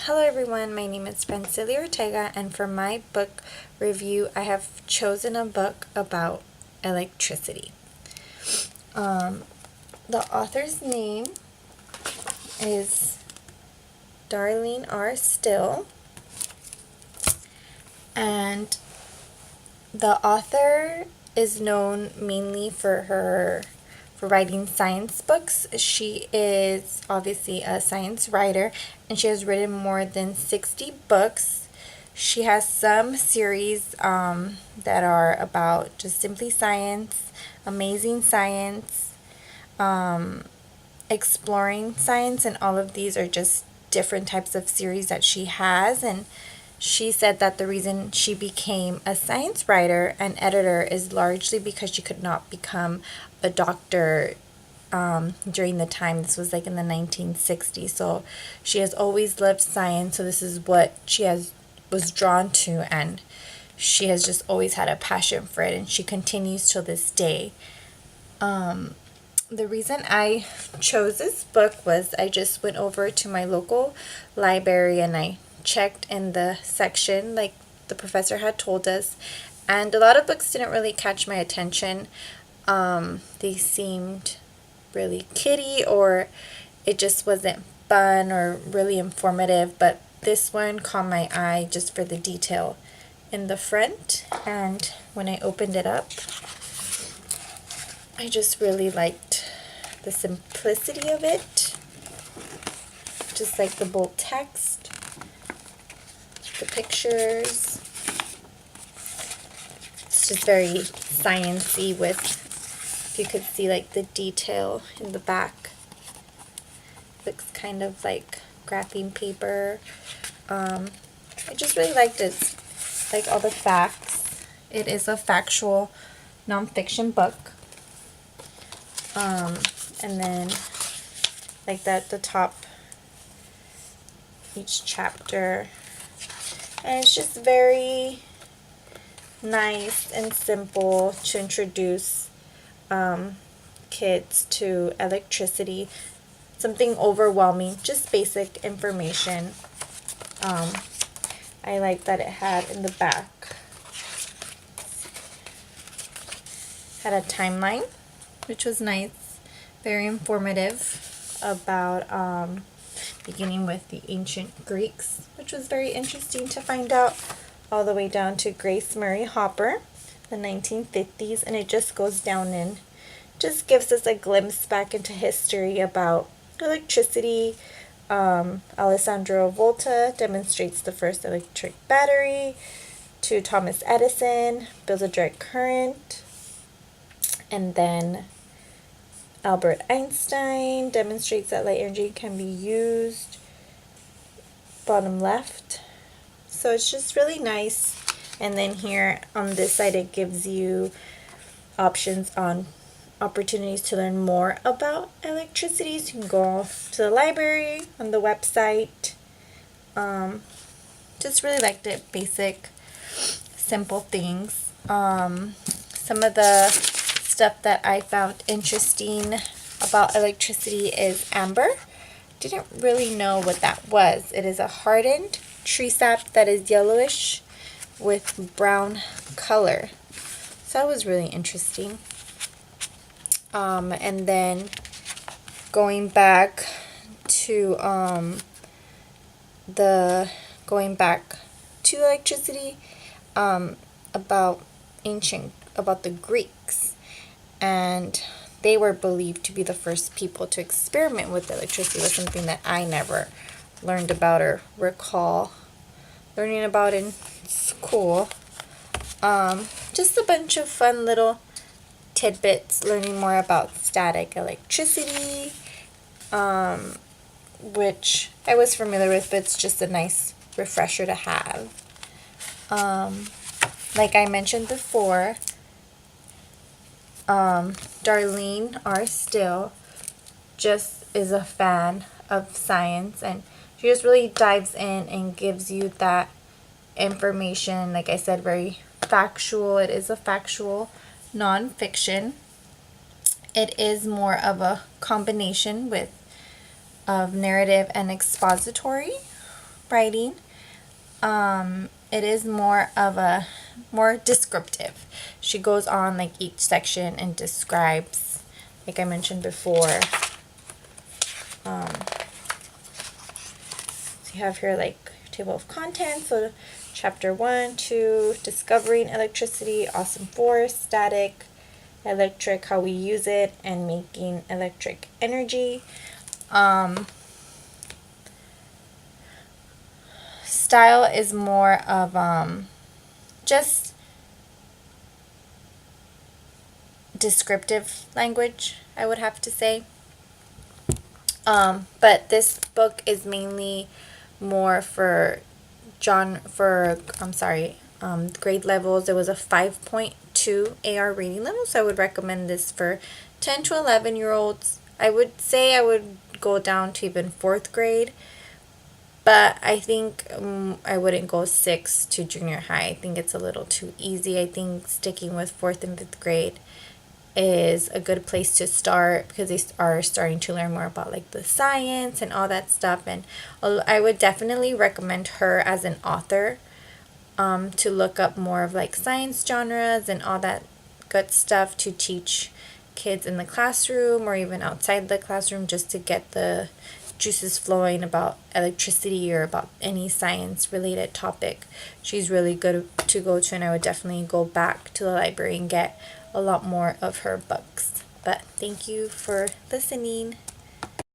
Hello everyone, my name is Francilia Ortega, and for my book review I have chosen a book about electricity. The author's name is Darlene R. Still, and the author is known mainly for writing science books. She is obviously a science writer, and she has written more than 60 books. She has some series that are about just simply science, amazing science, exploring science, and all of these are just different types of series that she has. And she said that the reason she became a science writer and editor is largely because she could not become a doctor during the time. This was like in the 1960s. So she has always loved science. So this is what she was drawn to, and she has just always had a passion for it, and she continues till this day. The reason I chose this book was I just went over to my local library and I checked in the section like the professor had told us, and a lot of books didn't really catch my attention. They seemed really kiddie, or it just wasn't fun or really informative, but this one caught my eye just for the detail in the front, and when I opened it up I just really liked the simplicity of it, just like the bold text, the pictures. It's just very sciencey with, if you could see like the detail in the back. Looks kind of like graphene paper. I just really liked it. Like all the facts. It is a factual nonfiction book. And then like that, the top, each chapter, and it's just very nice and simple to introduce kids to electricity. Something overwhelming, just basic information. I like that it had in the back, had a timeline, which was nice, very informative about beginning with the ancient Greeks, which was very interesting to find out, all the way down to Grace Murray Hopper, the 1950s, and it just goes down and just gives us a glimpse back into history about electricity. Alessandro Volta demonstrates the first electric battery, to Thomas Edison builds a direct current, and then Albert Einstein demonstrates that light energy can be used, bottom left. So it's just really nice. And then here on this side it gives you options on opportunities to learn more about electricity. So you can go to the library, on the website. Just really liked it. Basic, simple things. Some of the stuff that I found interesting about electricity is amber. Didn't really know what that was. It is a hardened tree sap that is yellowish with brown color. So that was really interesting. And then going back to electricity, about the Greeks, and they were believed to be the first people to experiment with electricity. It was something that I never learned about or recall learning about in school. Just a bunch of fun little tidbits, learning more about static electricity, which I was familiar with, but it's just a nice refresher to have. Like I mentioned before, Darlene R. Still just is a fan of science, and she just really dives in and gives you that information. Like I said, very factual. It is a factual nonfiction. It is more of a combination of narrative and expository. writing. It is more of a more descriptive. She goes on like each section and describes, like I mentioned before. So you have here like table of contents. So chapter 1, 2, discovering electricity, awesome force, static, electric, how we use it, and making electric energy. Style is more of just descriptive language, I would have to say. But this book is mainly more for grade levels. It was a 5.2 AR reading level, so I would recommend this for 10 to 11-year-olds. I would say I would go down to even 4th grade, but I think I wouldn't go 6th to junior high. I think it's a little too easy. I think sticking with 4th and 5th grade is a good place to start because they are starting to learn more about like the science and all that stuff. And I would definitely recommend her as an author to look up more of like science genres and all that good stuff to teach kids in the classroom or even outside the classroom, just to get the juices flowing about electricity or about any science related topic. She's really good to go to, and I would definitely go back to the library and get a lot more of her books. But thank you for listening.